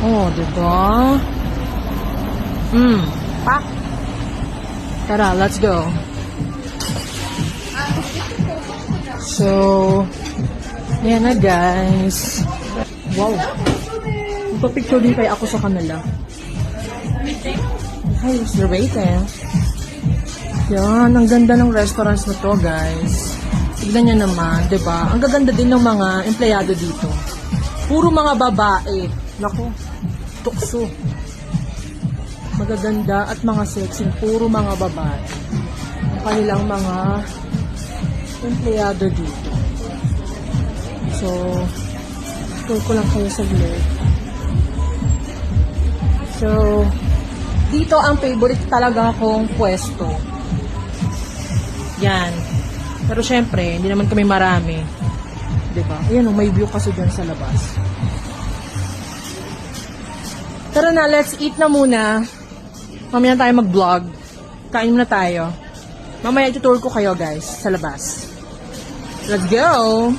Oh, diba? Pak. Tara, let's go. So, yan na guys. Wow. Magpa-picture din kaya ako sa kanila. Hi, Mr. Waiting. Yan, ang ganda ng restaurants na to guys. Tignan nyo naman, diba? Ang gaganda din ng mga empleyado dito. Puro mga babae. Naku, tukso. Magaganda at mga sexy. Puro mga babae. Ang kanilang mga empleyado dito. So, tour ko lang kayo saglit. So, dito ang favorite talaga akong pwesto. Yan. Pero syempre, hindi naman kami marami. Diba? Ayan, may view kasi dyan sa labas. Tara na, let's eat na muna. Mamaya na tayo mag-vlog. Kain muna tayo. Mamaya itutour ko kayo guys sa labas. Let's go!